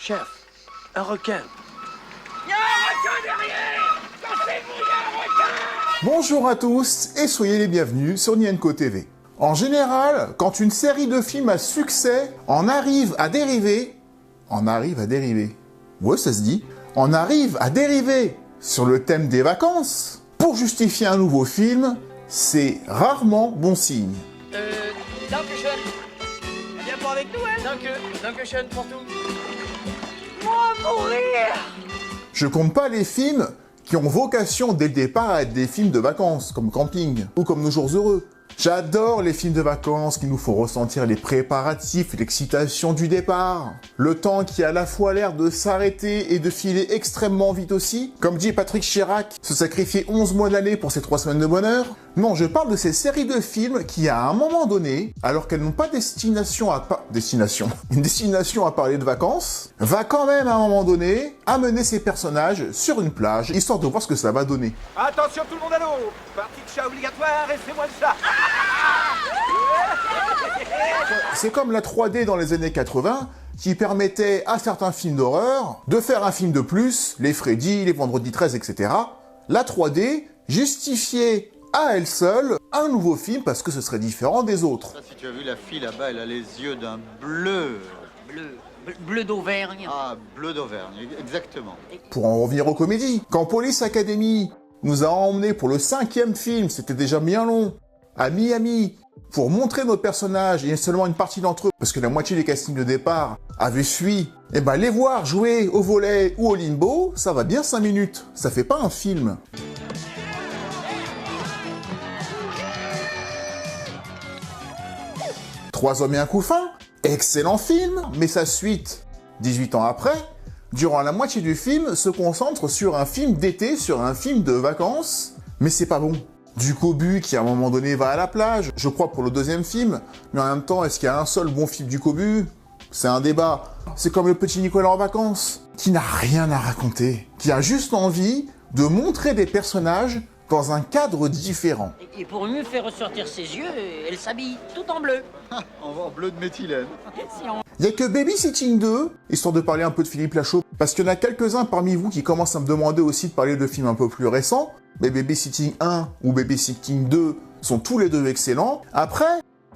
Chef, un requin. Il y a un requin derrière! Cassez-vous, il y a un requin! Bonjour à tous et soyez les bienvenus sur Nienko TV. En général, quand une série de films à succès en arrive à dériver... Ouais, ça se dit. On arrive à dériver sur le thème des vacances pour justifier un nouveau film, c'est rarement bon signe. Dankeschön. Viens pas avec nous, hein? Dankeschön pour tout. Moi, mourir! Je compte pas les films qui ont vocation dès le départ à être des films de vacances, comme Camping, ou comme Nos Jours Heureux. J'adore les films de vacances qui nous font ressentir les préparatifs et l'excitation du départ. Le temps qui a à la fois l'air de s'arrêter et de filer extrêmement vite aussi. Comme dit Patrick Chirac, se sacrifier 11 mois de l'année pour ces 3 semaines de bonheur. Non, je parle de ces séries de films qui, à un moment donné, alors qu'elles n'ont pas une destination à parler de vacances, va quand même, à un moment donné, amener ses personnages sur une plage, histoire de voir ce que ça va donner. Attention tout le monde à l'eau! Partie de chat obligatoire et fais-moi le chat! C'est comme la 3D dans les années 80, qui permettait à certains films d'horreur de faire un film de plus, les Freddy, les Vendredi 13, etc. La 3D justifiait à elle seule un nouveau film parce que ce serait différent des autres. Si tu as vu la fille là-bas, elle a les yeux d'un bleu. Bleu d'Auvergne. Ah, bleu d'Auvergne, exactement. Pour en revenir aux comédies, quand Police Academy nous a emmenés pour le 5e film, c'était déjà bien long, à Miami, pour montrer nos personnages, et seulement une partie d'entre eux, parce que la moitié des castings de départ avaient fui, et ben les voir jouer au volley ou au limbo, ça va bien 5 minutes, ça fait pas un film. Trois hommes et un couffin, excellent film, mais sa suite, 18 ans après, durant la moitié du film, se concentre sur un film d'été, sur un film de vacances, mais c'est pas bon. Du Cobu qui à un moment donné va à la plage, je crois pour le 2e film, mais en même temps, est-ce qu'il y a un seul bon film du Cobu? C'est un débat. C'est comme le petit Nicolas en vacances, qui n'a rien à raconter, qui a juste envie de montrer des personnages dans un cadre différent. Et pour mieux faire ressortir ses yeux, elle s'habille tout en bleu. En bleu de méthylène. Il y a que Babysitting 2, histoire de parler un peu de Philippe Lachaud, parce qu'il y en a quelques-uns parmi vous qui commencent à me demander aussi de parler de films un peu plus récents, mais Babysitting 1 ou Babysitting 2 sont tous les deux excellents. Après,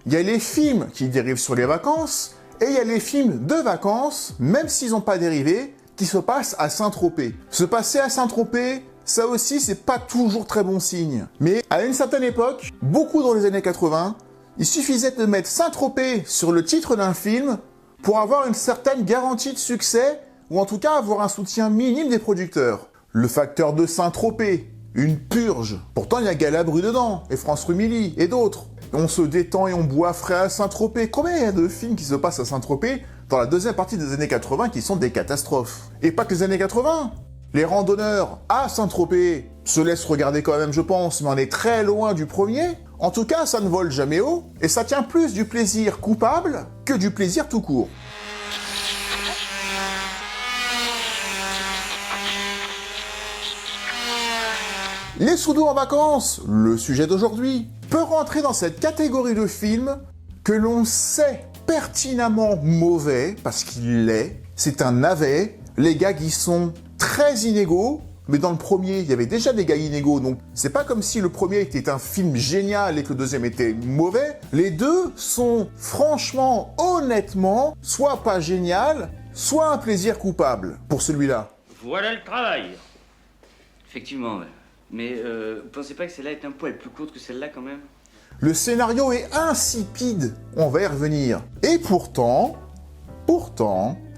il y a les films qui dérivent sur les vacances, et il y a les films de vacances, même s'ils n'ont pas dérivé, qui se passent à Saint-Tropez. Se passer à Saint-Tropez, ça aussi, c'est pas toujours très bon signe. Mais à une certaine époque, beaucoup dans les années 80, il suffisait de mettre Saint-Tropez sur le titre d'un film pour avoir une certaine garantie de succès, ou en tout cas avoir un soutien minime des producteurs. Le facteur de Saint-Tropez, une purge. Pourtant, il y a Galabru dedans, et France Rumilly, et d'autres. On se détend et on boit frais à Saint-Tropez. Combien il y a de films qui se passent à Saint-Tropez dans la deuxième partie des années 80 qui sont des catastrophes? Et pas que les années 80. Les randonneurs à Saint-Tropez se laissent regarder quand même, je pense, mais on est très loin du premier. En tout cas, ça ne vole jamais haut, et ça tient plus du plaisir coupable que du plaisir tout court. Les sous-dos en vacances, le sujet d'aujourd'hui, peut rentrer dans cette catégorie de films que l'on sait pertinemment mauvais, parce qu'il l'est, c'est un navet, les gags y sont très inégaux, mais dans le premier, il y avait déjà des gars inégaux, donc c'est pas comme si le premier était un film génial et que le deuxième était mauvais. Les deux sont franchement, honnêtement, soit pas génial, soit un plaisir coupable pour celui-là. Voilà le travail. Effectivement, ouais. Mais vous pensez pas que celle-là est un poil plus courte que celle-là quand même? Le scénario est insipide, on va y revenir. Et pourtant,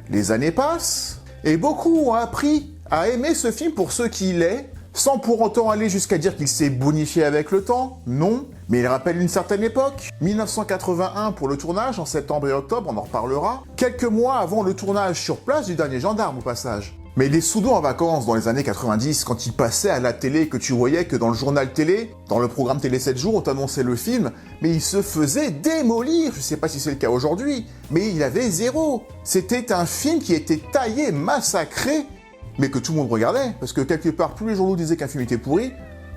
les années passent, et beaucoup ont appris à aimer ce film pour ce qu'il est, sans pour autant aller jusqu'à dire qu'il s'est bonifié avec le temps, non. Mais il rappelle une certaine époque, 1981 pour le tournage, en septembre et octobre, on en reparlera, quelques mois avant le tournage sur place du Dernier Gendarme au passage. Mais les sous-dos en vacances dans les années 90, quand ils passaient à la télé, que tu voyais que dans le journal télé, dans le programme Télé 7 jours, on t'annonçait le film, mais il se faisait démolir, je sais pas si c'est le cas aujourd'hui, mais il avait zéro. C'était un film qui était taillé, massacré, mais que tout le monde regardait, parce que quelque part, plus les journaux disaient qu'un film était pourri,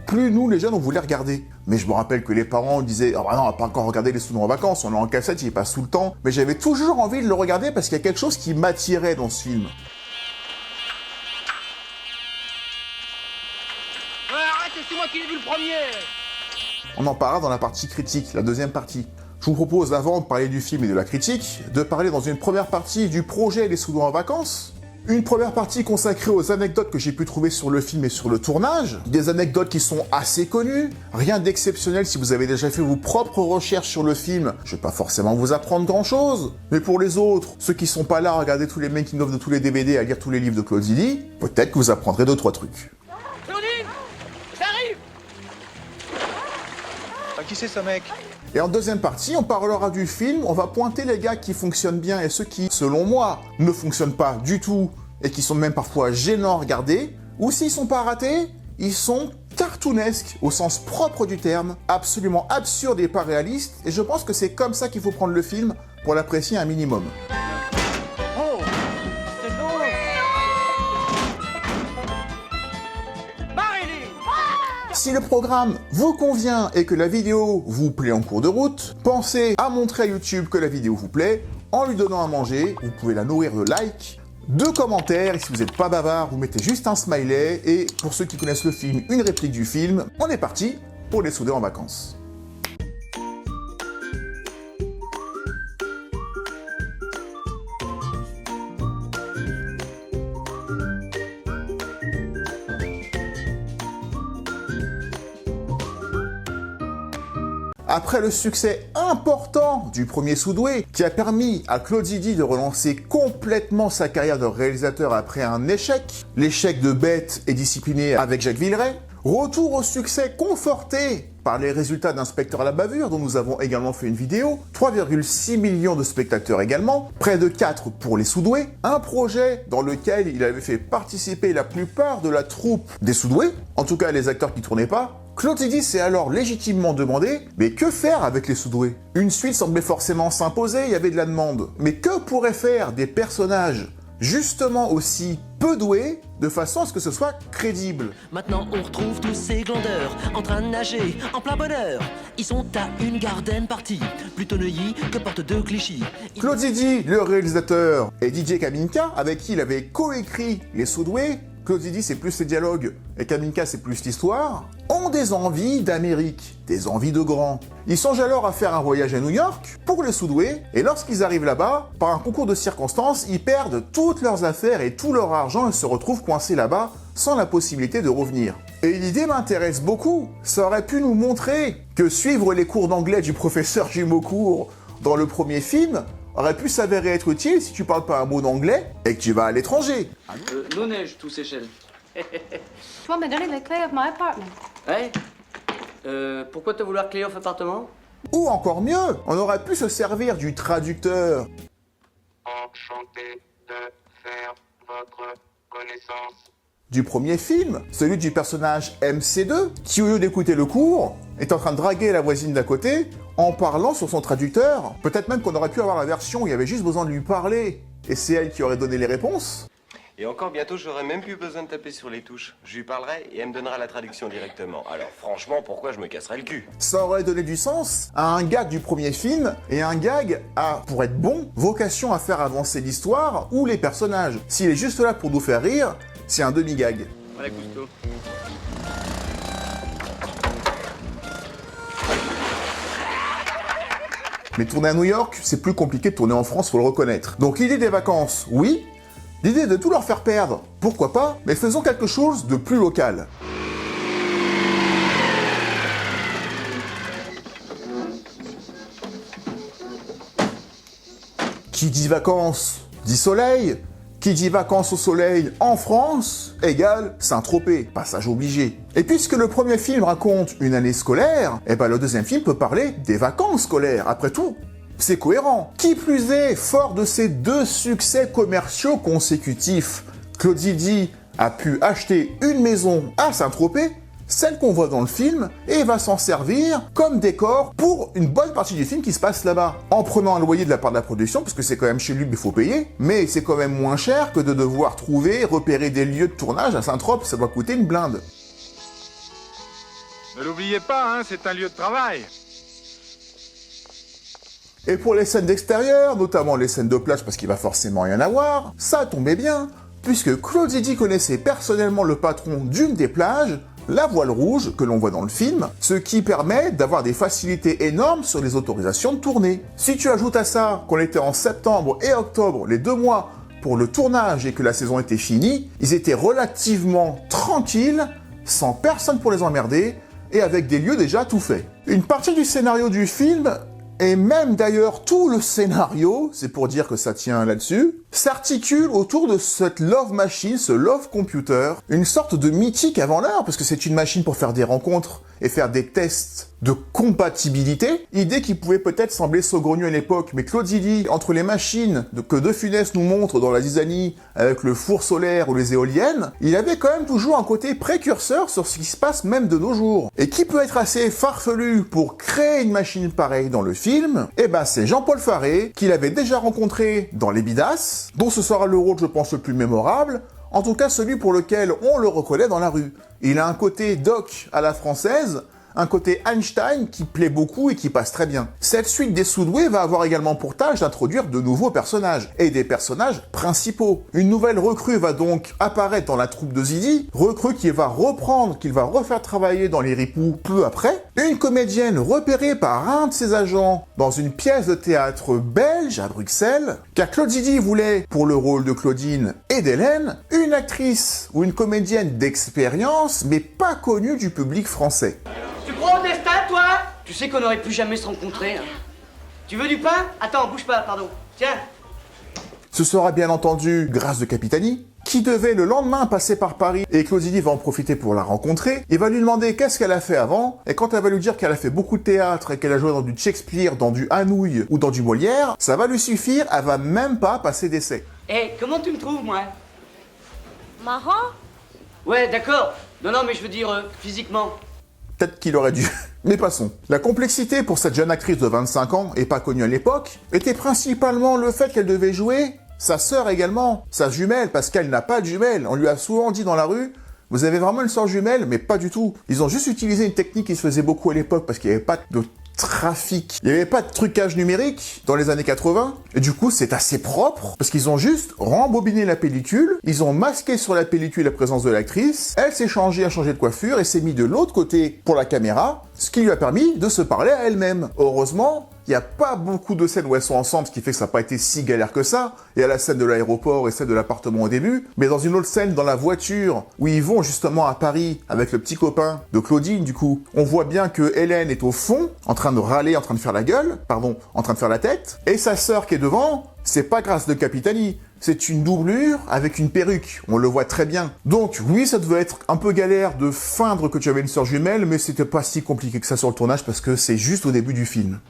plus nous, les jeunes, on voulait regarder. Mais je me rappelle que les parents disaient « Ah bah non, on va pas encore regarder Les Soudois en vacances, on est en cassette, il passe tout le temps. » Mais j'avais toujours envie de le regarder parce qu'il y a quelque chose qui m'attirait dans ce film. Arrête, c'est moi qui l'ai vu le premier. On en parlera dans la partie critique, la deuxième partie. Je vous propose, avant de parler du film et de la critique, de parler dans une première partie du projet Les Soudois en vacances. Une première partie consacrée aux anecdotes que j'ai pu trouver sur le film et sur le tournage. Des anecdotes qui sont assez connues. Rien d'exceptionnel si vous avez déjà fait vos propres recherches sur le film. Je vais pas forcément vous apprendre grand chose. Mais pour les autres, ceux qui sont pas là à regarder tous les making-of de tous les DVD, à lire tous les livres de Claude Zidi, peut-être que vous apprendrez 2-3 trucs. Claudine, j'arrive. Qui c'est ce mec? Et en deuxième partie, on parlera du film, on va pointer les gars qui fonctionnent bien et ceux qui, selon moi, ne fonctionnent pas du tout et qui sont même parfois gênants à regarder, ou s'ils sont pas ratés, ils sont cartoonesques au sens propre du terme, absolument absurdes et pas réalistes, et je pense que c'est comme ça qu'il faut prendre le film pour l'apprécier un minimum. Oh, c'est beau. Marilyn. Si le programme vous convient et que la vidéo vous plaît en cours de route, pensez à montrer à YouTube que la vidéo vous plaît en lui donnant à manger. Vous pouvez la nourrir de likes, de commentaires, et si vous n'êtes pas bavard, vous mettez juste un smiley, et pour ceux qui connaissent le film, une réplique du film. On est parti pour Les Soudois en vacances. Après le succès important du premier Soudoué, qui a permis à Claude Zidi de relancer complètement sa carrière de réalisateur après un échec, l'échec de Bête et Discipliné avec Jacques Villeray, retour au succès conforté par les résultats d'Inspecteur à la bavure, dont nous avons également fait une vidéo, 3,6 millions de spectateurs également, près de 4 pour les Soudoués, un projet dans lequel il avait fait participer la plupart de la troupe des Soudoués, en tout cas les acteurs qui tournaient pas. Claude Zidi s'est alors légitimement demandé, mais que faire avec les Soudoués? Une suite semblait forcément s'imposer, il y avait de la demande. Mais que pourraient faire des personnages justement aussi peu doués, de façon à ce que ce soit crédible? Maintenant on retrouve tous ces glandeurs en train de nager en plein bonheur. Ils sont à une garden party, plutôt Neuilly que porte de Clichy. Claude Zidi, le réalisateur, et DJ Kaminka, avec qui il avait coécrit Les Soudoués, Claude Zidi c'est plus les dialogues et Kaminka c'est plus l'histoire, ont des envies d'Amérique, des envies de grand. Ils songent alors à faire un voyage à New York pour les Soudoués, et lorsqu'ils arrivent là-bas, par un concours de circonstances, ils perdent toutes leurs affaires et tout leur argent et se retrouvent coincés là-bas sans la possibilité de revenir. Et l'idée m'intéresse beaucoup, ça aurait pu nous montrer que suivre les cours d'anglais du professeur Jumeaucourt dans le premier film aurait pu s'avérer être utile si tu parles pas un mot d'anglais et que tu vas à l'étranger. Nos neiges, tous Seychelles. Tu vas me donner les clés de mon appartement. Ouais. Pourquoi te vouloir clé off appartement? Ou encore mieux, on aurait pu se servir du traducteur Enchanté de faire votre connaissance. du premier film, celui du personnage MC2, qui au lieu d'écouter le cours, est en train de draguer la voisine d'à côté en parlant sur son traducteur. Peut-être même qu'on aurait pu avoir la version où il y avait juste besoin de lui parler, et c'est elle qui aurait donné les réponses. Et encore bientôt, j'aurai même plus besoin de taper sur les touches. Je lui parlerai et elle me donnera la traduction directement. Alors franchement, pourquoi je me casserais le cul? Ça aurait donné du sens à un gag du premier film, et un gag a, pour être bon, vocation à faire avancer l'histoire ou les personnages. S'il est juste là pour nous faire rire, c'est un demi-gag. Voilà, Cousteau. Mais tourner à New York, c'est plus compliqué de tourner en France, faut le reconnaître. Donc l'idée des vacances, oui. L'idée de tout leur faire perdre, pourquoi pas, mais faisons quelque chose de plus local. Qui dit vacances, dit soleil. Qui dit vacances au soleil en France, égale Saint-Tropez, passage obligé. Et puisque le premier film raconte une année scolaire, eh ben le deuxième film peut parler des vacances scolaires, après tout. C'est cohérent. Qui plus est, fort de ces deux succès commerciaux consécutifs, Claude Zidi a pu acheter une maison à Saint-Tropez, celle qu'on voit dans le film, et va s'en servir comme décor pour une bonne partie du film qui se passe là-bas. En prenant un loyer de la part de la production, parce que c'est quand même chez lui, mais il faut payer, mais c'est quand même moins cher que de devoir trouver, repérer des lieux de tournage à Saint-Tropez, ça doit coûter une blinde. Ne l'oubliez pas, hein, c'est un lieu de travail. Et pour les scènes d'extérieur, notamment les scènes de plage parce qu'il va forcément rien avoir, ça tombait bien, puisque Claude Zidi connaissait personnellement le patron d'une des plages, la Voile Rouge, que l'on voit dans le film, ce qui permet d'avoir des facilités énormes sur les autorisations de tournée. Si tu ajoutes à ça qu'on était en septembre et octobre, les 2 mois pour le tournage et que la saison était finie, ils étaient relativement tranquilles, sans personne pour les emmerder, et avec des lieux déjà tout faits. Une partie du scénario du film, et même d'ailleurs tout le scénario, c'est pour dire que ça tient là-dessus, s'articule autour de cette love machine, ce love computer, une sorte de mythique avant l'heure, parce que c'est une machine pour faire des rencontres et faire des tests de compatibilité, idée qui pouvait peut-être sembler saugrenue à l'époque, mais Claude Zidi, entre les machines que De Funès nous montre dans la zizanie avec le four solaire ou les éoliennes, il avait quand même toujours un côté précurseur sur ce qui se passe même de nos jours. Et qui peut être assez farfelu pour créer une machine pareille dans le film, eh ben c'est Jean-Paul Faré, qu'il avait déjà rencontré dans Les Bidasses, dont ce sera le rôle je pense le plus mémorable, en tout cas celui pour lequel on le reconnaît dans la rue. Il a un côté Doc à la française, un côté Einstein qui plaît beaucoup et qui passe très bien. Cette suite des Soudoués va avoir également pour tâche d'introduire de nouveaux personnages, et des personnages principaux. Une nouvelle recrue va donc apparaître dans la troupe de Zidi, recrue qu'il va reprendre, qu'il va refaire travailler dans les ripoux peu après, une comédienne repérée par un de ses agents dans une pièce de théâtre belge à Bruxelles, car Claude Zidi voulait, pour le rôle de Claudine et d'Hélène, une actrice ou une comédienne d'expérience, mais pas connue du public français. Tu crois au destin, toi? Tu sais qu'on n'aurait plus jamais se rencontrer. Hein. Tu veux du pain? Attends, bouge pas, pardon. Tiens. Ce sera bien entendu Grâce de Capitani, qui devait le lendemain passer par Paris, et Claude Zidi va en profiter pour la rencontrer. Il va lui demander qu'est-ce qu'elle a fait avant, et quand elle va lui dire qu'elle a fait beaucoup de théâtre et qu'elle a joué dans du Shakespeare, dans du Hanouille ou dans du Molière, ça va lui suffire, elle va même pas passer d'essai. Eh, comment tu me trouves, moi? Marrant? Ouais, d'accord. Non, mais je veux dire, physiquement. Peut-être qu'il aurait dû. Mais passons. La complexité pour cette jeune actrice de 25 ans, et pas connue à l'époque, était principalement le fait qu'elle devait jouer sa sœur également, sa jumelle, parce qu'elle n'a pas de jumelle. On lui a souvent dit dans la rue, vous avez vraiment une sœur jumelle, mais pas du tout. Ils ont juste utilisé une technique qui se faisait beaucoup à l'époque, parce qu'il n'y avait pas de trafic. Il n'y avait pas de trucage numérique dans les années 80, et du coup c'est assez propre, parce qu'ils ont juste rembobiné la pellicule, ils ont masqué sur la pellicule la présence de l'actrice, elle s'est changée, a changé de coiffure, et s'est mis de l'autre côté pour la caméra, ce qui lui a permis de se parler à elle-même. Heureusement, il n'y a pas beaucoup de scènes où elles sont ensemble, ce qui fait que ça n'a pas été si galère que ça. Il y a la scène de l'aéroport et celle de l'appartement au début, mais dans une autre scène, dans la voiture, où ils vont justement à Paris avec le petit copain de Claudine, du coup, on voit bien que Hélène est au fond, en train de râler, en train de faire la gueule, pardon, en train de faire la tête, et sa sœur qui est devant, c'est pas Grâce de Capitani, c'est une doublure avec une perruque, on le voit très bien. Donc oui, ça devait être un peu galère de feindre que tu avais une sœur jumelle, mais c'était pas si compliqué que ça sur le tournage parce que c'est juste au début du film.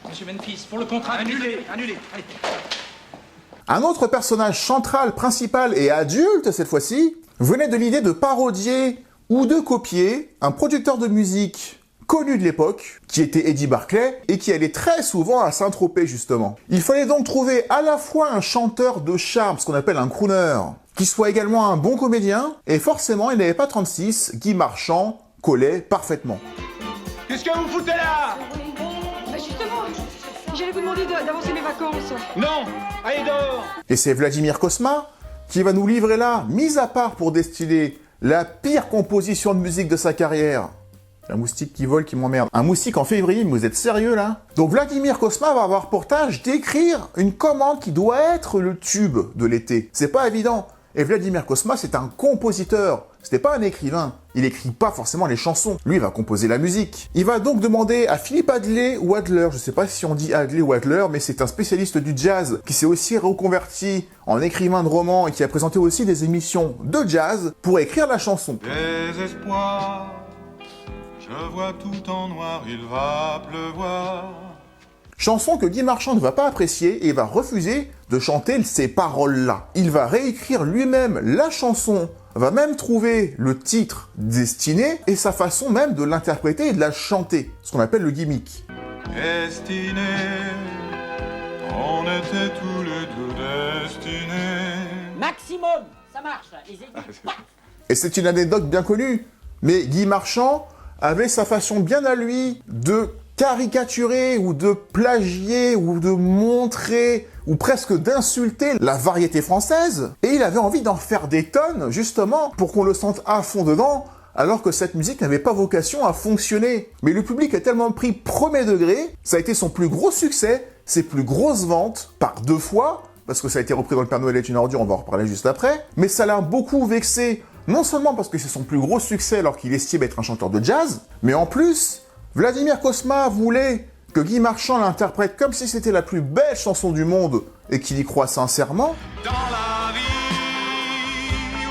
Monsieur Memphis, pour le contrat, annulé. Allez. Un autre personnage central, principal et adulte cette fois-ci, venait de l'idée de parodier ou de copier un producteur de musique connu de l'époque, qui était Eddie Barclay, et qui allait très souvent à Saint-Tropez justement. Il fallait donc trouver à la fois un chanteur de charme, ce qu'on appelle un crooner, qui soit également un bon comédien, et forcément il n'avait pas 36, Guy Marchand collait parfaitement. Qu'est-ce que vous foutez là? Bah justement, j'allais vous demander d'avancer mes vacances. Non. Allez dehors. Et c'est Vladimir Cosma qui va nous livrer là, mis à part pour destiner la pire composition de musique de sa carrière. Un moustique qui vole, qui m'emmerde. Un moustique en février, mais vous êtes sérieux là? Donc Vladimir Cosma va avoir pour tâche d'écrire une commande qui doit être le tube de l'été. C'est pas évident. Et Vladimir Cosma, c'est un compositeur. C'était pas un écrivain. Il écrit pas forcément les chansons. Lui, il va composer la musique. Il va donc demander à Philippe Adler ou Adler, je sais pas si on dit Adler ou Adler, mais c'est un spécialiste du jazz qui s'est aussi reconverti en écrivain de romans et qui a présenté aussi des émissions de jazz pour écrire la chanson. Désespoir, je vois tout en noir, il va pleuvoir. Chanson que Guy Marchand ne va pas apprécier et va refuser de chanter ces paroles-là. Il va réécrire lui-même la chanson, va même trouver le titre destiné et sa façon même de l'interpréter et de la chanter, ce qu'on appelle le gimmick. Destiné, on était tous les deux destinés. Maximum. Ça marche, là. Les aigus. Et c'est une anecdote bien connue. Mais Guy Marchand avait sa façon bien à lui de caricaturer ou de plagier ou de montrer ou presque d'insulter la variété française. Et il avait envie d'en faire des tonnes, justement, pour qu'on le sente à fond dedans, alors que cette musique n'avait pas vocation à fonctionner. Mais le public a tellement pris premier degré, ça a été son plus gros succès, ses plus grosses ventes, par 2 fois, parce que ça a été repris dans Le Père Noël est une ordure, on va en reparler juste après, mais ça l'a beaucoup vexé, non seulement parce que c'est son plus gros succès alors qu'il estime être un chanteur de jazz, mais en plus, Vladimir Cosma voulait que Guy Marchand l'interprète comme si c'était la plus belle chanson du monde, et qu'il y croit sincèrement. Dans la vie,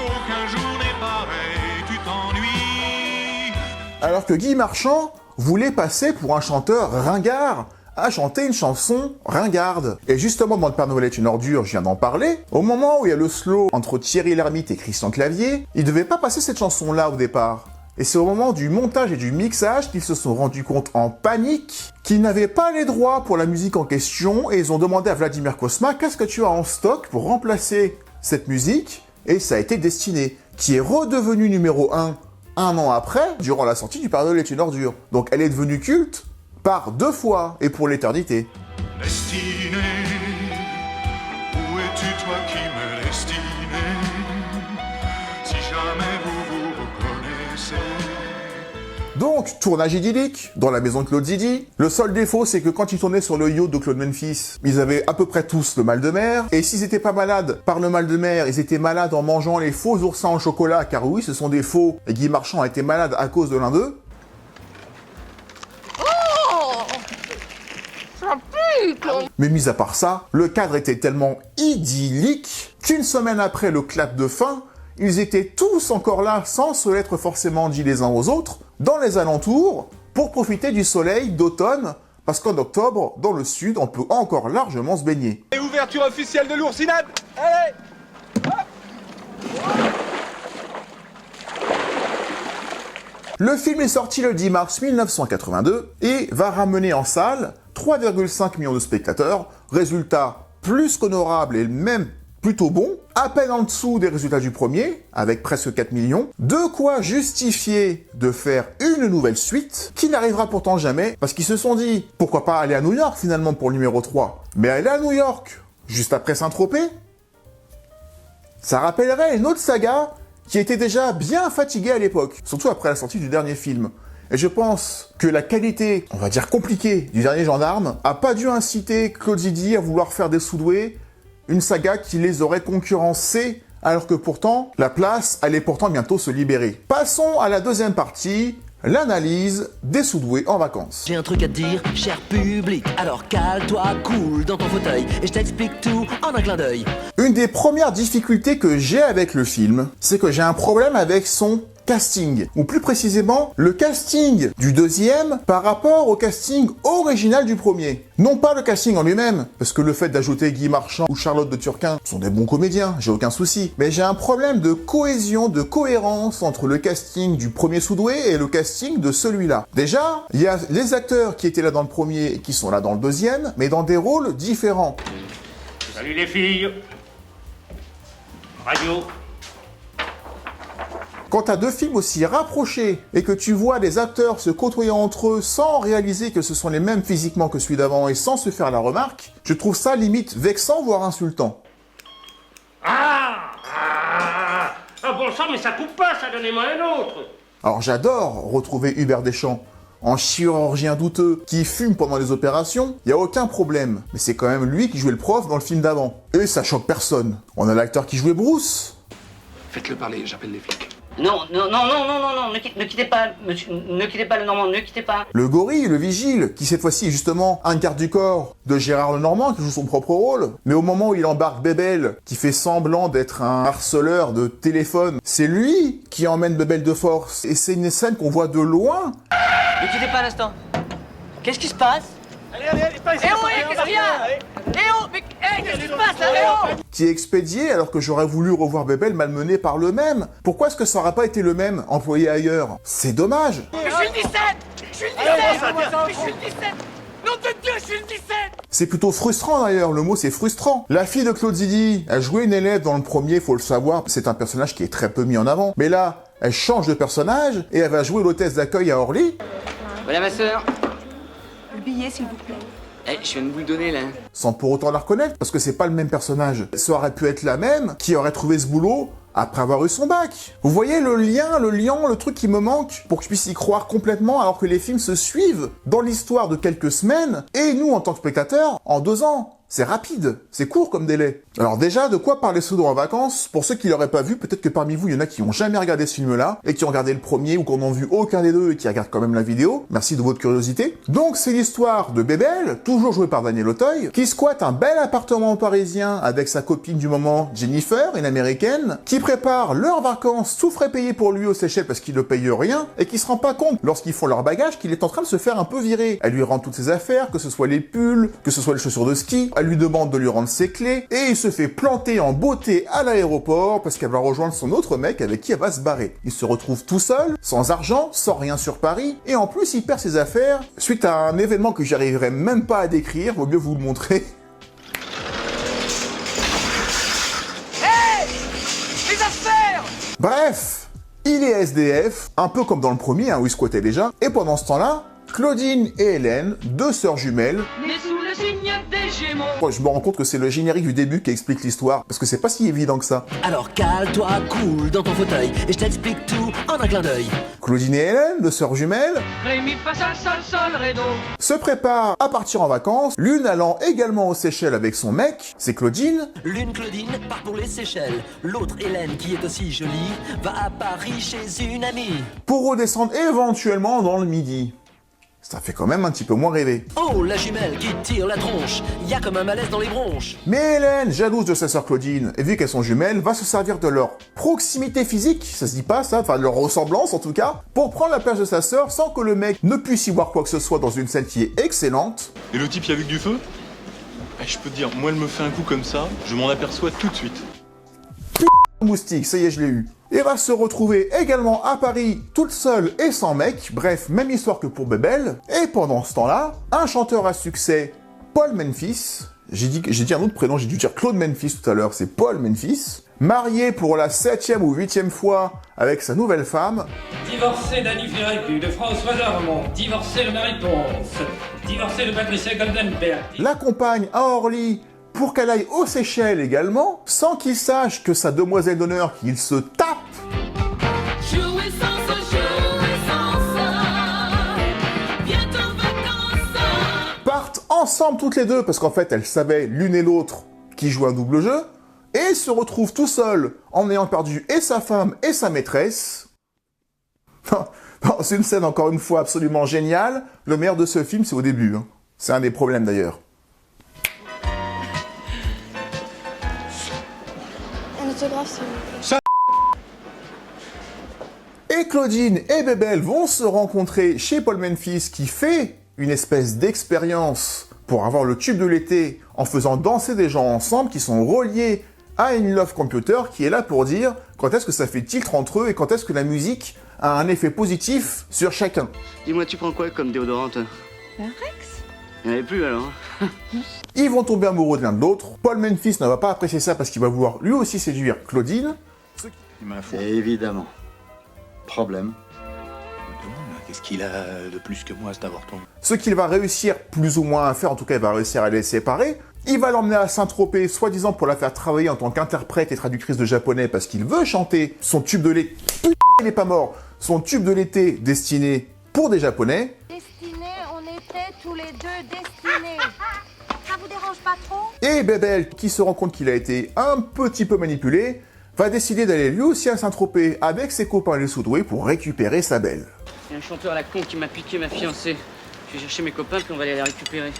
aucun jour n'est pareil, tu t'ennuies. Alors que Guy Marchand voulait passer pour un chanteur ringard, à chanter une chanson ringarde. Et justement, dans Le Père Noël est une ordure, je viens d'en parler, au moment où il y a le slow entre Thierry Lhermitte et Christian Clavier, il devait pas passer cette chanson-là au départ. Et c'est au moment du montage et du mixage qu'ils se sont rendus compte en panique qu'ils n'avaient pas les droits pour la musique en question, et ils ont demandé à Vladimir Cosma « Qu'est-ce que tu as en stock pour remplacer cette musique ?» Et ça a été Destiné, qui est redevenu numéro 1 un an après, durant la sortie du Père Noël est une ordure. Donc elle est devenue culte par 2 fois, et pour l'éternité. Destinée, où es-tu toi qui me destinais? Si jamais vous reconnaissez. Donc, tournage idyllique, dans la maison de Claude Zidi. Le seul défaut, c'est que quand ils tournaient sur le yacht de Claude Memphis, ils avaient à peu près tous le mal de mer, et s'ils étaient pas malades par le mal de mer, ils étaient malades en mangeant les faux oursins au chocolat, car oui, ce sont des faux, et Guy Marchand a été malade à cause de l'un d'eux. Mais mis à part ça, le cadre était tellement idyllique qu'une semaine après le clap de fin, ils étaient tous encore là sans se l'être forcément dit les uns aux autres, dans les alentours, pour profiter du soleil d'automne, parce qu'en octobre, dans le sud, on peut encore largement se baigner. Et ouverture officielle de l'oursinade. Allez. Le film est sorti le 10 mars 1982 et va ramener en salle 3,5 millions de spectateurs, résultat plus qu'honorable et même plutôt bon, à peine en dessous des résultats du premier, avec presque 4 millions, de quoi justifier de faire une nouvelle suite, qui n'arrivera pourtant jamais, parce qu'ils se sont dit, pourquoi pas aller à New York finalement pour le numéro 3, mais aller à New York, juste après Saint-Tropez, ça rappellerait une autre saga qui était déjà bien fatiguée à l'époque, surtout après la sortie du dernier film. Et je pense que la qualité, on va dire compliquée, du dernier Gendarme a pas dû inciter Claude Zidi à vouloir faire des Soudoués, une saga qui les aurait concurrencés, alors que pourtant, la place allait pourtant bientôt se libérer. Passons à la deuxième partie, l'analyse des Soudoués en vacances. J'ai un truc à te dire, cher public, alors cale-toi cool dans ton fauteuil et je t'explique tout en un clin d'œil. Une des premières difficultés que j'ai avec le film, c'est que j'ai un problème avec son casting, ou plus précisément le casting du deuxième par rapport au casting original du premier. Non pas le casting en lui-même, parce que le fait d'ajouter Guy Marchand ou Charlotte de Turquin sont des bons comédiens, j'ai aucun souci, mais j'ai un problème de cohésion, de cohérence entre le casting du premier Soudoué et le casting de celui-là. Déjà, il y a les acteurs qui étaient là dans le premier et qui sont là dans le deuxième, mais dans des rôles différents. Salut les filles. Radio. Quand t'as 2 films aussi rapprochés et que tu vois des acteurs se côtoyer entre eux sans réaliser que ce sont les mêmes physiquement que celui d'avant et sans se faire la remarque, je trouve ça limite vexant, voire insultant. Ah bon sang, mais ça coupe pas, ça, donnez-moi un autre. Alors j'adore retrouver Hubert Deschamps en chirurgien douteux qui fume pendant les opérations, y a aucun problème. Mais c'est quand même lui qui jouait le prof dans le film d'avant. Et ça choque personne. On a l'acteur qui jouait Bruce. Faites-le parler, j'appelle les flics. Non, ne quittez pas, monsieur, ne quittez pas le Normand, ne quittez pas. Le gorille, le vigile, qui cette fois-ci est justement un garde du corps de Gérard Lenormand qui joue son propre rôle. Mais au moment où il embarque Bébel, qui fait semblant d'être un harceleur de téléphone, c'est lui qui emmène Bébel de force. Et c'est une scène qu'on voit de loin. Ne quittez pas un instant. Qu'est-ce qui se passe? Allez, pas ici. Eh oh, qu'est-ce qu'il y a? Eh oh, mais qu'est-ce qui se passe là? Eh oh! Qui est expédié alors que j'aurais voulu revoir Bébel malmené par le même. Pourquoi est-ce que ça n'aurait pas été le même employé ailleurs? C'est dommage. Mais je suis le 17! Je suis le 17! Mais je suis le 17! C'est plutôt frustrant d'ailleurs, le mot c'est frustrant. La fille de Claude Zidi, elle jouait une élève dans le premier, faut le savoir, c'est un personnage qui est très peu mis en avant. Mais là, elle change de personnage et elle va jouer l'hôtesse d'accueil à Orly. Voilà ma sœur. Le billet, s'il vous plaît. Eh, je viens de vous le donner là. Sans pour autant la reconnaître, parce que c'est pas le même personnage. Ça aurait pu être la même qui aurait trouvé ce boulot après avoir eu son bac. Vous voyez le lien, le truc qui me manque pour que je puisse y croire complètement alors que les films se suivent dans l'histoire de quelques semaines et nous en tant que spectateurs en 2 ans. C'est rapide, c'est court comme délai. Alors déjà, de quoi parler Pseudo en vacances? Pour ceux qui l'auraient pas vu, peut-être que parmi vous, il y en a qui ont jamais regardé ce film-là, et qui ont regardé le premier, ou qui n'ont vu aucun des deux, et qui regardent quand même la vidéo. Merci de votre curiosité. Donc, c'est l'histoire de Bébel, toujours joué par Daniel Auteuil, qui squatte un bel appartement parisien avec sa copine du moment, Jennifer, une américaine, qui prépare leurs vacances sous frais payés pour lui aux Seychelles parce qu'il ne paye rien, et qui se rend pas compte, lorsqu'ils font leur bagage, qu'il est en train de se faire un peu virer. Elle lui rend toutes ses affaires, que ce soit les pulls, que ce soit les chaussures de ski, elle lui demande de lui rendre ses clés, et il se fait planter en beauté à l'aéroport parce qu'elle va rejoindre son autre mec avec qui elle va se barrer. Il se retrouve tout seul, sans argent, sans rien sur Paris, et en plus il perd ses affaires suite à un événement que j'arriverai même pas à décrire, vaut mieux vous le montrer. Hey, les affaires! Bref, il est SDF, un peu comme dans le premier, où il squattait déjà, et pendant ce temps-là, Claudine et Hélène, 2 sœurs jumelles, Mais sous le signe des Gémeaux. je me rends compte que c'est le générique du début qui explique l'histoire, parce que c'est pas si évident que ça. Alors cale-toi cool dans ton fauteuil et je t'explique tout en un clin d'œil. Claudine et Hélène, 2 sœurs jumelles, Ré, mi, fa, sol, sol, sol, ré, do. se préparent à partir en vacances, l'une allant également aux Seychelles avec son mec, c'est Claudine, L'une Claudine part pour les Seychelles, l'autre Hélène qui est aussi jolie va à Paris chez une amie. pour redescendre éventuellement dans le Midi. Ça fait quand même un petit peu moins rêver. Oh la jumelle qui tire la tronche, y a comme un malaise dans les bronches. Mais Hélène, jalouse de sa sœur Claudine, et vu qu'elles sont jumelles, va se servir de leur proximité physique, ça se dit pas ça, enfin de leur ressemblance en tout cas, pour prendre la place de sa sœur sans que le mec ne puisse y voir quoi que ce soit dans une scène qui est excellente. Et le type, il a vu que du feu? Je peux te dire, moi, elle me fait un coup comme ça, je m'en aperçois tout de suite. Moustique, ça y est, je l'ai eu. Et va se retrouver également à Paris, toute seule et sans mec, bref, même histoire que pour Bébel. Et pendant ce temps-là, un chanteur à succès, Paul Memphis, j'ai dit un autre prénom, j'ai dû dire Claude Memphis tout à l'heure, c'est Paul Memphis, marié pour la 7e ou 8e fois avec sa nouvelle femme, Divorcé d'Annie Ferrecu, de François Darmon, divorcé de Marie Ponce, divorcé de Patricia Goldenberg. l'accompagne à Orly pour qu'elle aille aux Seychelles également, sans qu'il sache que sa demoiselle d'honneur qu'il se tape Jouer sans ça, bientôt vacances. partent ensemble toutes les deux, parce qu'en fait elles savaient l'une et l'autre qui jouent un double jeu, et se retrouvent tout seuls en ayant perdu et sa femme et sa maîtresse. C'est une scène encore une fois absolument géniale. Le meilleur de ce film c'est au début, hein. C'est un des problèmes d'ailleurs. Un autographe, s'il vous plaît. Et Claudine et Bébel vont se rencontrer chez Paul Memphis qui fait une espèce d'expérience pour avoir le tube de l'été en faisant danser des gens ensemble qui sont reliés à une love computer qui est là pour dire quand est-ce que ça fait tilt entre eux et quand est-ce que la musique a un effet positif sur chacun. Dis-moi, tu prends quoi comme déodorant, toi? Un Rex. Il n'y en avait plus alors. Ils vont tomber amoureux de l'un de l'autre. Paul Memphis ne va pas apprécier ça parce qu'il va vouloir lui aussi séduire Claudine. Évidemment. Problème. Qu'est-ce qu'il a de plus que moi, cet avorton? Ce qu'il va réussir plus ou moins à faire, en tout cas il va réussir à les séparer. Il va l'emmener à Saint-Tropez, soi-disant pour la faire travailler en tant qu'interprète et traductrice de japonais parce qu'il veut chanter son tube de l'été. Il est pas mort. Son tube de l'été destiné pour des japonais. Destinés, on était tous les deux destinés. Ça vous dérange pas trop? Et Bébel, qui se rend compte qu'il a été un petit peu manipulé, va décider d'aller lui aussi à Saint-Tropez avec ses copains les sous-doués pour récupérer sa belle. Il y a un chanteur à la con qui m'a piqué ma fiancée. Je vais chercher mes copains puis on va aller la récupérer.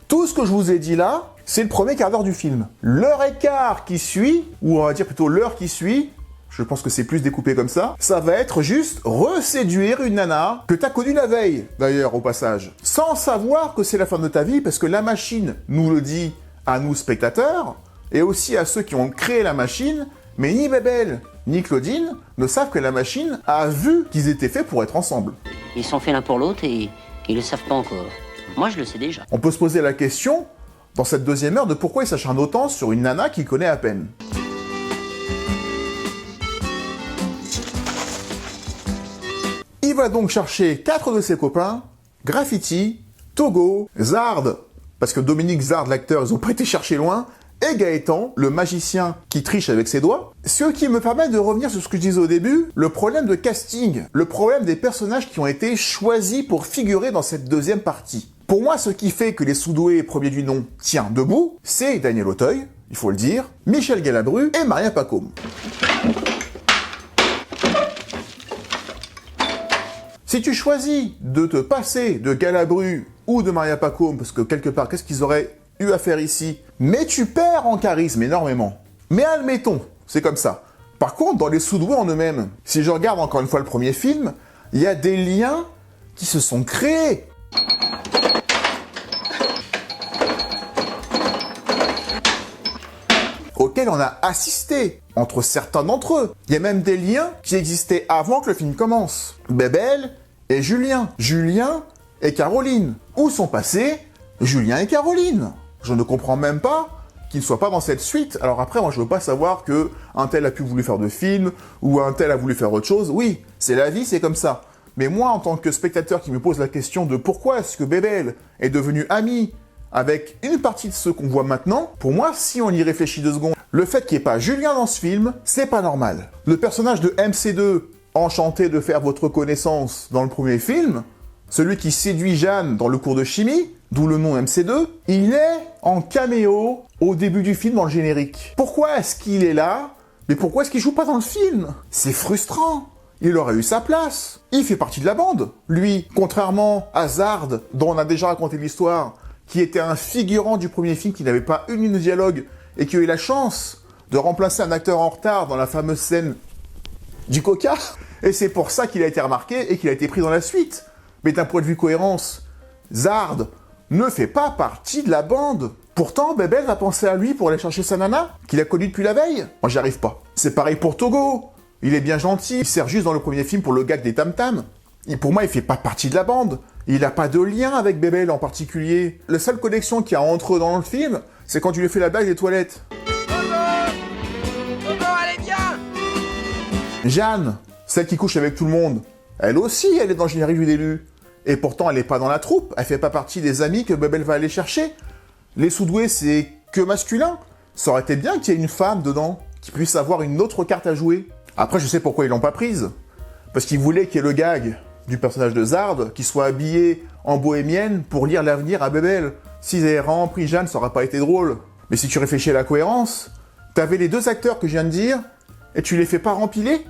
Tout ce que je vous ai dit là, c'est le premier quart d'heure du film. L'heure et quart qui suit, ou on va dire plutôt l'heure qui suit, je pense que c'est plus découpé comme ça va être juste reséduire une nana que t'as connue la veille, d'ailleurs, au passage. Sans savoir que c'est la fin de ta vie, parce que la machine nous le dit à nous spectateurs, et aussi à ceux qui ont créé la machine, mais ni Bébel, ni Claudine ne savent que la machine a vu qu'ils étaient faits pour être ensemble. Ils sont faits l'un pour l'autre et ils le savent pas encore. Moi, je le sais déjà. On peut se poser la question, dans cette deuxième heure, de pourquoi il s'acharne autant sur une nana qu'il connaît à peine. Il va donc chercher 4 de ses copains, Graffiti, Togo, Zard, parce que Dominique Zard, l'acteur, ils ont pas été chercher loin, et Gaëtan, le magicien qui triche avec ses doigts. Ce qui me permet de revenir sur ce que je disais au début, le problème de casting, le problème des personnages qui ont été choisis pour figurer dans cette deuxième partie. Pour moi, ce qui fait que les sous-doués premiers du nom tient debout, c'est Daniel Auteuil, il faut le dire, Michel Galabru et Maria Pacôme. Si tu choisis de te passer de Galabru ou de Maria Pacôme, parce que quelque part, qu'est-ce qu'ils auraient eu à faire ici? Mais tu perds en charisme énormément. Mais admettons, c'est comme ça. Par contre, dans les sous-doués en eux-mêmes, si je regarde encore une fois le premier film, il y a des liens qui se sont créés. Auxquels on a assisté entre certains d'entre eux. Il y a même des liens qui existaient avant que le film commence. Bébel et Julien. Julien et Caroline. Où sont passés Julien et Caroline? Je ne comprends même pas qu'ils ne soient pas dans cette suite. Alors après, moi je veux pas savoir que un tel a pu voulu faire de film, ou un tel a voulu faire autre chose. Oui, c'est la vie, c'est comme ça. Mais moi, en tant que spectateur qui me pose la question de pourquoi est-ce que Bébel est devenu ami avec une partie de ceux qu'on voit maintenant, pour moi, si on y réfléchit 2 secondes, le fait qu'il n'y ait pas Julien dans ce film, c'est pas normal. Le personnage de MC2, enchanté de faire votre connaissance dans le premier film, celui qui séduit Jeanne dans le cours de chimie, d'où le nom MC2, il est en caméo au début du film dans le générique. Pourquoi est-ce qu'il est là? Mais pourquoi est-ce qu'il joue pas dans le film? C'est frustrant. Il aurait eu sa place. Il fait partie de la bande. Lui, contrairement à Zard, dont on a déjà raconté l'histoire, qui était un figurant du premier film qui n'avait pas une ligne de dialogue et qui a eu la chance de remplacer un acteur en retard dans la fameuse scène du coca. Et c'est pour ça qu'il a été remarqué et qu'il a été pris dans la suite. Mais d'un point de vue cohérence, Zard ne fait pas partie de la bande. Pourtant, Bébel va penser à lui pour aller chercher sa nana, qu'il a connue depuis la veille. Moi, j'y arrive pas. C'est pareil pour Togo. Il est bien gentil, il sert juste dans le premier film pour le gag des tam-tams. Et pour moi, il fait pas partie de la bande. Il n'a pas de lien avec Bébel en particulier. La seule connexion qu'il y a entre eux dans le film, c'est quand tu lui fais la blague des toilettes. Togo, allez, viens! Jeanne, celle qui couche avec tout le monde, elle aussi, elle est dans le générique du début. Et pourtant, elle n'est pas dans la troupe, elle fait pas partie des amis que Bébel va aller chercher. Les sous-doués, c'est que masculin. Ça aurait été bien qu'il y ait une femme dedans, qui puisse avoir une autre carte à jouer. Après, je sais pourquoi ils l'ont pas prise. Parce qu'ils voulaient qu'il y ait le gag du personnage de Zard, qui soit habillé en bohémienne pour lire l'avenir à Bébel. S'ils avaient vraiment pris Jeanne, ça aurait pas été drôle. Mais si tu réfléchis à la cohérence, t'avais les 2 acteurs que je viens de dire, et tu les fais pas rempiler?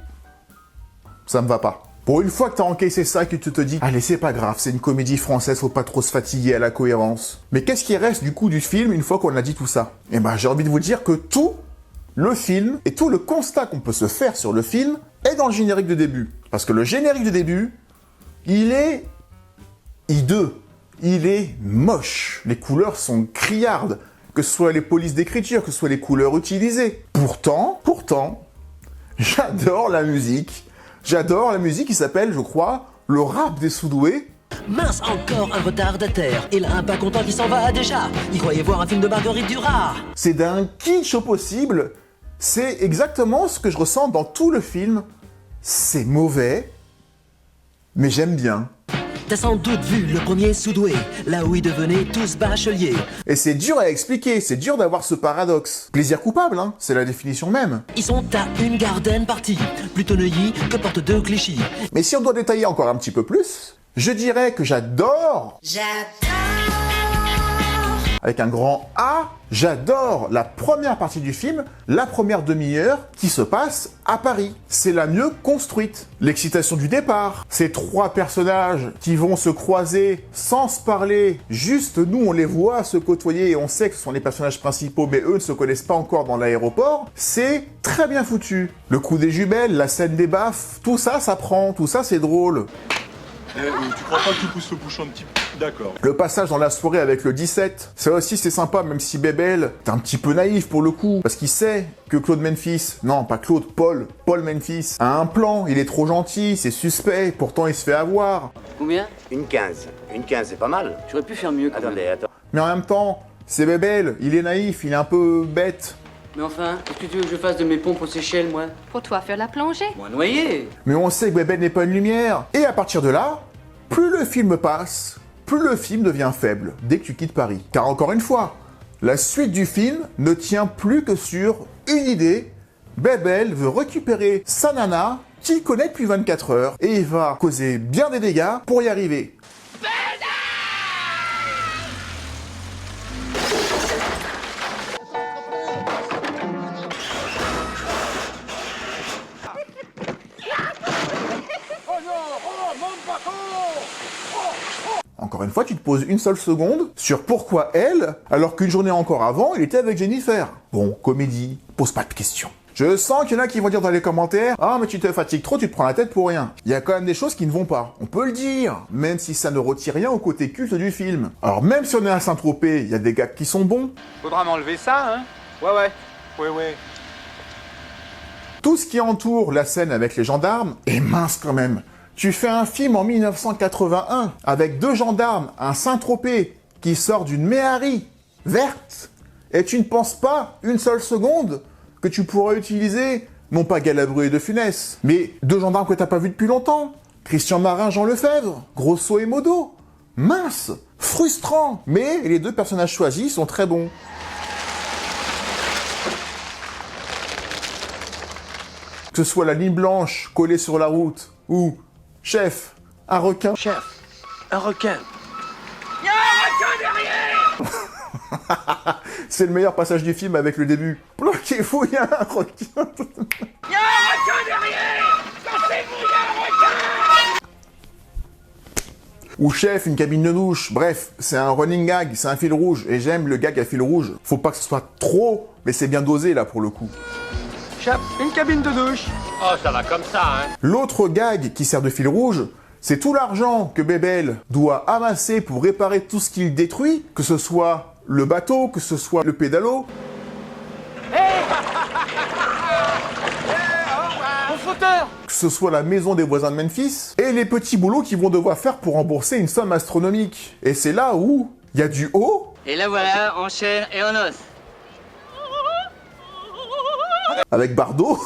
Ça me va pas. Pour une fois que t'as encaissé ça, que tu te dis « Allez, c'est pas grave, c'est une comédie française, faut pas trop se fatiguer à la cohérence. » Mais qu'est-ce qui reste du coup du film une fois qu'on a dit tout ça? Eh ben, j'ai envie de vous dire que tout le film, et tout le constat qu'on peut se faire sur le film, est dans le générique de début. Parce que le générique de début, il est hideux, il est moche. Les couleurs sont criardes, que ce soit les polices d'écriture, que ce soit les couleurs utilisées. Pourtant, j'adore la musique. J'adore la musique qui s'appelle, je crois, le rap des sous-doués. Mince, encore un retardataire. Et là, un pas content qui s'en va déjà. Il croyait voir un film de Marguerite Duras. C'est d'un kitsch au possible. C'est exactement ce que je ressens dans tout le film. C'est mauvais, mais j'aime bien. T'as sans doute vu le premier sous-doué, là où ils devenaient tous bacheliers. Et c'est dur à expliquer, c'est dur d'avoir ce paradoxe. Plaisir coupable, hein, c'est la définition même. Ils sont à une garden partie, plutôt Neuilly que porte de Clichy. Mais si on doit détailler encore un petit peu plus, je dirais que j'adore... Avec un grand A, j'adore la première partie du film, la première demi-heure qui se passe à Paris. C'est la mieux construite. L'excitation du départ, ces 3 personnages qui vont se croiser sans se parler, juste nous on les voit se côtoyer et on sait que ce sont les personnages principaux, mais eux ne se connaissent pas encore dans l'aéroport, c'est très bien foutu. Le coup des jumelles, la scène des baffes, tout ça ça prend, tout ça c'est drôle. Tu crois pas que tu pousses le bouchon un petit peu? D'accord. Le passage dans la soirée avec le 17, ça aussi c'est sympa, même si Bébel est un petit peu naïf pour le coup, parce qu'il sait que Claude Memphis, non pas Claude, Paul Memphis, a un plan, il est trop gentil, c'est suspect, pourtant il se fait avoir. Combien? Une 15. Une 15, c'est pas mal. J'aurais pu faire mieux quand même. Attends. Mais en même temps, c'est Bébel, il est naïf, il est un peu bête. Mais enfin, qu'est-ce que tu veux que je fasse de mes pompes aux Seychelles, moi? Pour toi, faire la plongée. Moi, noyer. Mais on sait que Bébel n'est pas une lumière. Et à partir de là, plus le film passe, plus le film devient faible dès que tu quittes Paris. Car encore une fois, la suite du film ne tient plus que sur une idée. Bébel veut récupérer sa nana qu'il connaît depuis 24 heures et il va causer bien des dégâts pour y arriver. Encore une fois, tu te poses une seule seconde sur pourquoi elle, alors qu'une journée encore avant, il était avec Jennifer. Bon, comédie, pose pas de questions. Je sens qu'il y en a qui vont dire dans les commentaires « Ah, mais tu te fatigues trop, tu te prends la tête pour rien. » Il y a quand même des choses qui ne vont pas. On peut le dire, même si ça ne retire rien au côté culte du film. Alors même si on est à Saint-Tropez, il y a des gags qui sont bons. Faudra m'enlever ça, hein? Ouais. Tout ce qui entoure la scène avec les gendarmes est mince quand même. Tu fais un film en 1981 avec 2 gendarmes, un Saint-Tropez qui sort d'une méhari verte et tu ne penses pas une seule seconde que tu pourras utiliser, non pas Galabru et De Funès, mais 2 gendarmes que t'as pas vus depuis longtemps. Christian Marin, Jean Lefebvre, Grosso et Modo. Mince, frustrant, mais les 2 personnages choisis sont très bons. Que ce soit la ligne blanche collée sur la route ou chef, un requin. Chef, un requin. C'est le meilleur passage du film avec le début. Bloquez-vous, il y a un requin. Il y a un requin derrière. Cassez-vous, il y a un requin. Ou chef, une cabine de douche. Bref, c'est un running gag, c'est un fil rouge. Et j'aime le gag à fil rouge. Faut pas que ce soit trop, mais c'est bien dosé là pour le coup. Chef, une cabine de douche. Oh, ça va comme ça, hein? L'autre gag qui sert de fil rouge, c'est tout l'argent que Bébel doit amasser pour réparer tout ce qu'il détruit, que ce soit le bateau, que ce soit le pédalo. Mon fauteur! Que ce soit la maison des voisins de Memphis, et les petits boulots qu'ils vont devoir faire pour rembourser une somme astronomique. Et c'est là où il y a du haut. Et là voilà, en chair et en os. Avec Bardot.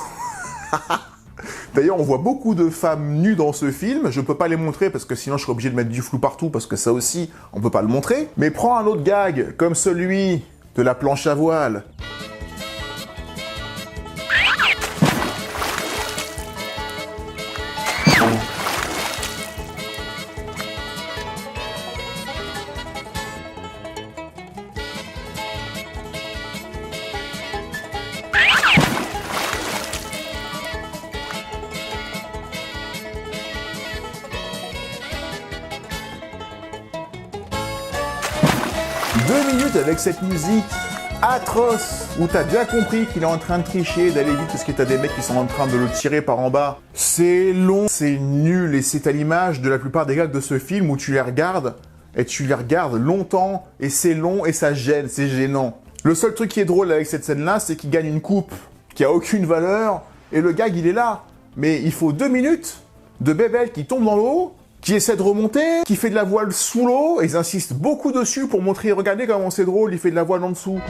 D'ailleurs, on voit beaucoup de femmes nues dans ce film. Je peux pas les montrer parce que sinon je serais obligé de mettre du flou partout parce que ça aussi, on peut pas le montrer. Mais prends un autre gag, comme celui de la planche à voile. Avec cette musique atroce où t'as bien compris qu'il est en train de tricher, d'aller vite parce que t'as des mecs qui sont en train de le tirer par en bas. C'est long, c'est nul et c'est à l'image de la plupart des gags de ce film où tu les regardes et tu les regardes longtemps et c'est long et ça gêne, c'est gênant. Le seul truc qui est drôle avec cette scène-là, c'est qu'il gagne une coupe qui a aucune valeur et le gag il est là. Mais il faut 2 minutes de Bébel qui tombe dans l'eau, qui essaie de remonter, qui fait de la voile sous l'eau, et ils insistent beaucoup dessus pour montrer, regardez comment c'est drôle, il fait de la voile en dessous.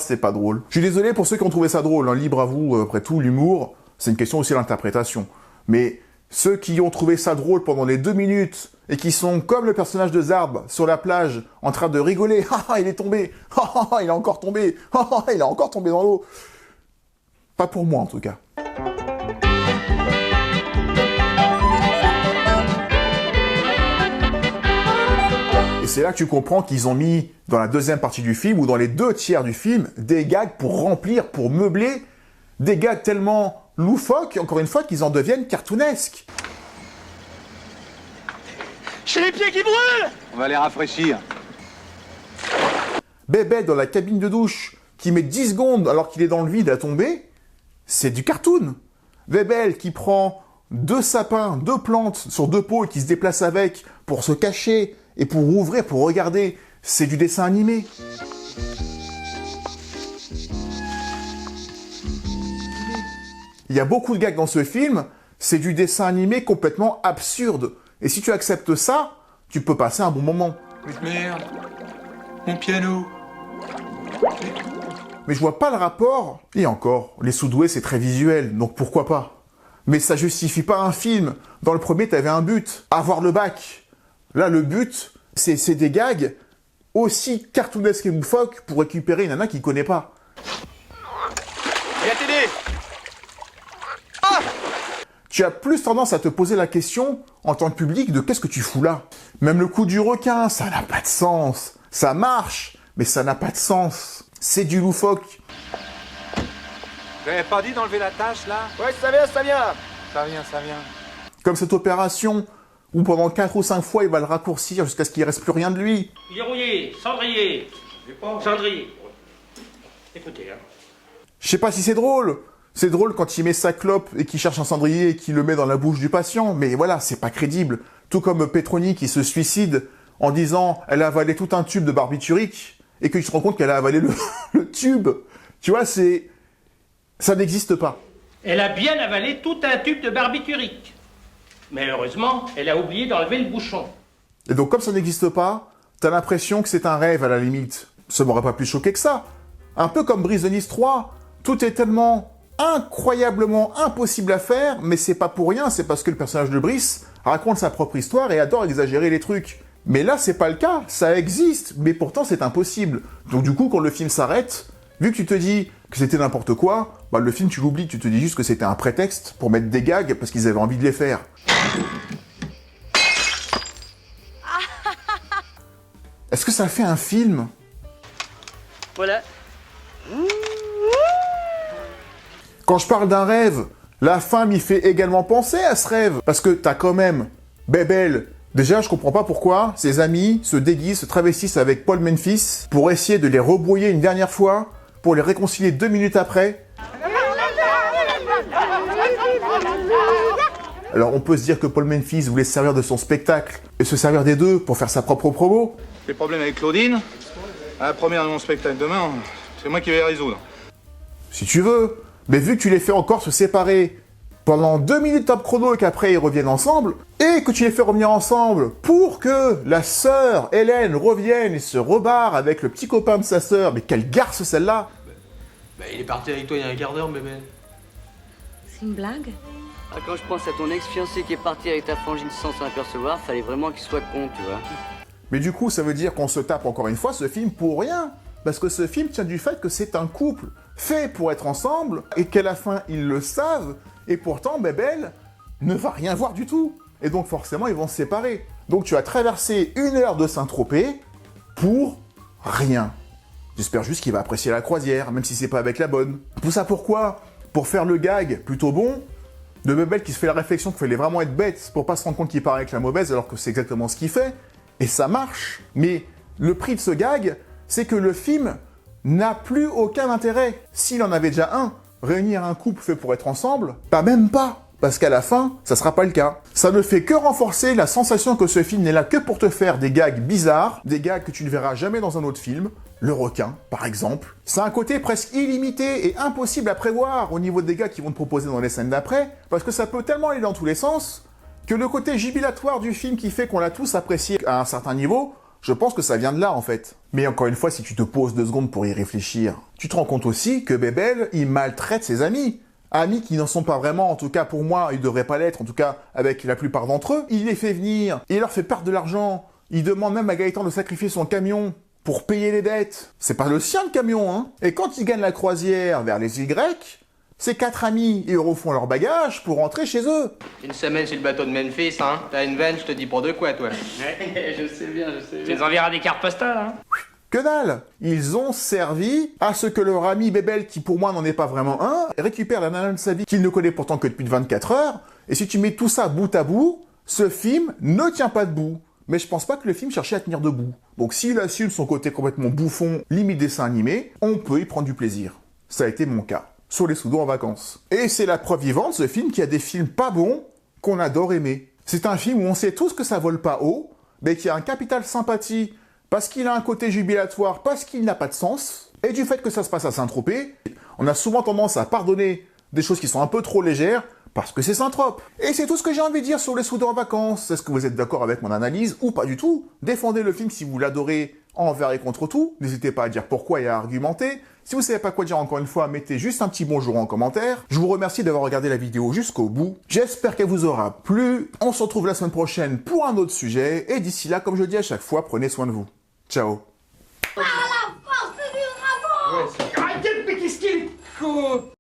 C'est pas drôle. Je suis désolé pour ceux qui ont trouvé ça drôle, hein. Libre à vous, après tout, l'humour, c'est une question aussi d'interprétation. Mais ceux qui ont trouvé ça drôle pendant les 2 minutes, et qui sont comme le personnage de Zarb sur la plage, en train de rigoler, il est tombé, il a encore tombé, il a encore tombé dans l'eau. Pas pour moi, en tout cas. Et c'est là que tu comprends qu'ils ont mis, dans la deuxième partie du film, ou dans les 2 tiers du film, des gags pour remplir, pour meubler, des gags tellement loufoques, encore une fois, qu'ils en deviennent cartoonesques. J'ai les pieds qui brûlent! On va les rafraîchir. Bébé dans la cabine de douche, qui met 10 secondes alors qu'il est dans le vide à tomber, c'est du cartoon. Bébel qui prend 2 sapins, 2 plantes sur 2 pots et qui se déplace avec pour se cacher et pour ouvrir, pour regarder, c'est du dessin animé. Il y a beaucoup de gags dans ce film, c'est du dessin animé complètement absurde. Et si tu acceptes ça, tu peux passer un bon moment. Merde, mon piano. Mais je vois pas le rapport. Et encore, les sous-doués c'est très visuel, donc pourquoi pas. Mais ça justifie pas un film. Dans le premier, t'avais un but, avoir le bac. Là, le but, c'est des gags aussi cartoonesques et loufoques pour récupérer une nana qu'il connaît pas. Viens t'aider. Tu as plus tendance à te poser la question, en tant que public, de qu'est-ce que tu fous là? Même le coup du requin, ça n'a pas de sens. Ça marche, mais ça n'a pas de sens. C'est du loufoque. Vous avez pas dit d'enlever la tâche, là? Ouais, ça vient, ça vient. Ça vient, ça vient. Comme cette opération où pendant 4 ou 5 fois, il va le raccourcir jusqu'à ce qu'il ne reste plus rien de lui. Il est rouillé, cendrier. Cendrier. Écoutez, hein. Je sais pas si c'est drôle. C'est drôle quand il met sa clope et qu'il cherche un cendrier et qu'il le met dans la bouche du patient. Mais voilà, c'est pas crédible. Tout comme Petroni qui se suicide en disant « elle a avalé tout un tube de barbiturique » et que tu te rends compte qu'elle a avalé le tube. Tu vois, ça n'existe pas. Elle a bien avalé tout un tube de barbiturique. Mais heureusement, elle a oublié d'enlever le bouchon. Et donc, comme ça n'existe pas, t'as l'impression que c'est un rêve à la limite. Ça m'aurait pas plus choqué que ça. Un peu comme Brise de Nice 3, tout est tellement incroyablement impossible à faire, mais c'est pas pour rien, c'est parce que le personnage de Brice raconte sa propre histoire et adore exagérer les trucs. Mais là, c'est pas le cas, ça existe, mais pourtant c'est impossible. Donc du coup, quand le film s'arrête, vu que tu te dis que c'était n'importe quoi, bah le film tu l'oublies, tu te dis juste que c'était un prétexte pour mettre des gags parce qu'ils avaient envie de les faire. Est-ce que ça fait un film? Voilà. Quand je parle d'un rêve, la fin m'y fait également penser à ce rêve. Parce que t'as quand même Bébel. Déjà, je comprends pas pourquoi ses amis se déguisent, se travestissent avec Paul Memphis pour essayer de les rebrouiller une dernière fois, pour les réconcilier 2 minutes après. Alors on peut se dire que Paul Memphis voulait se servir de son spectacle et se servir des deux pour faire sa propre promo. Les problèmes avec Claudine, à la première de mon spectacle demain, c'est moi qui vais les résoudre. Si tu veux. Mais vu que tu les fais encore se séparer pendant 2 minutes top chrono et qu'après ils reviennent ensemble, et que tu les fais revenir ensemble pour que la sœur Hélène revienne et se rebarre avec le petit copain de sa sœur, mais quelle garce celle-là! Bah il est parti avec toi il y a un quart d'heure, bébé. C'est une blague? Ah, quand je pense à ton ex-fiancé qui est parti avec ta frangine sans s'en apercevoir, fallait vraiment qu'il soit con, tu vois. Mais du coup, ça veut dire qu'on se tape encore une fois ce film pour rien. Parce que ce film tient du fait que c'est un couple fait pour être ensemble et qu'à la fin, ils le savent. Et pourtant, Bébel ne va rien voir du tout. Et donc forcément, ils vont se séparer. Donc tu as traversé 1 heure de Saint-Tropez pour rien. J'espère juste qu'il va apprécier la croisière, même si c'est pas avec la bonne. Tout ça pourquoi? Pour faire le gag plutôt bon de Bébel qui se fait la réflexion qu'il fallait vraiment être bête pour pas se rendre compte qu'il part avec la mauvaise alors que c'est exactement ce qu'il fait. Et ça marche. Mais le prix de ce gag, c'est que le film n'a plus aucun intérêt. S'il en avait déjà un, réunir un couple fait pour être ensemble, pas même pas. Parce qu'à la fin, ça sera pas le cas. Ça ne fait que renforcer la sensation que ce film n'est là que pour te faire des gags bizarres, des gags que tu ne verras jamais dans un autre film. Le requin, par exemple. C'est un côté presque illimité et impossible à prévoir au niveau des gags qu'ils vont te proposer dans les scènes d'après, parce que ça peut tellement aller dans tous les sens, que le côté jubilatoire du film qui fait qu'on l'a tous apprécié à un certain niveau, je pense que ça vient de là, en fait. Mais encore une fois, si tu te poses 2 secondes pour y réfléchir, tu te rends compte aussi que Bébel, il maltraite ses amis. Amis qui n'en sont pas vraiment, en tout cas pour moi, ils devraient pas l'être, en tout cas avec la plupart d'entre eux. Il les fait venir, il leur fait perdre de l'argent, il demande même à Gaëtan de sacrifier son camion pour payer les dettes. C'est pas le sien, le camion, hein. Et quand ils gagnent la croisière vers les îles grecques, ces 4 amis, ils refont leur bagage pour rentrer chez eux. Une semaine sur le bateau de Memphis, hein. T'as une veine, je te dis pour de quoi, toi. Je sais bien. Tu nous enverras des cartes postales, hein. Que dalle! Ils ont servi à ce que leur ami Bébel, qui pour moi n'en est pas vraiment un, récupère la nana de sa vie qu'il ne connaît pourtant que depuis 24 heures, et si tu mets tout ça bout à bout, ce film ne tient pas debout. Mais je pense pas que le film cherchait à tenir debout. Donc s'il assume son côté complètement bouffon, limite dessin animé, on peut y prendre du plaisir. Ça a été mon cas. sur les Sous-dos en vacances. Et c'est la preuve vivante, ce film, qui a des films pas bons qu'on adore aimer. C'est un film où on sait tous que ça vole pas haut, mais qui a un capital sympathie parce qu'il a un côté jubilatoire, parce qu'il n'a pas de sens, et du fait que ça se passe à Saint-Tropez, on a souvent tendance à pardonner des choses qui sont un peu trop légères, parce que c'est Saint-Trope. Et c'est tout ce que j'ai envie de dire sur les Sous-dos en vacances. Est-ce que vous êtes d'accord avec mon analyse ou pas du tout? Défendez le film si vous l'adorez envers et contre tout. N'hésitez pas à dire pourquoi et à argumenter. Si vous savez pas quoi dire encore une fois, mettez juste un petit bonjour en commentaire. Je vous remercie d'avoir regardé la vidéo jusqu'au bout. J'espère qu'elle vous aura plu. On se retrouve la semaine prochaine pour un autre sujet. Et d'ici là, comme je dis à chaque fois, prenez soin de vous. Ciao. Ah, la force du dragon! Arrêtez, mais qu'est-ce qu'il est con!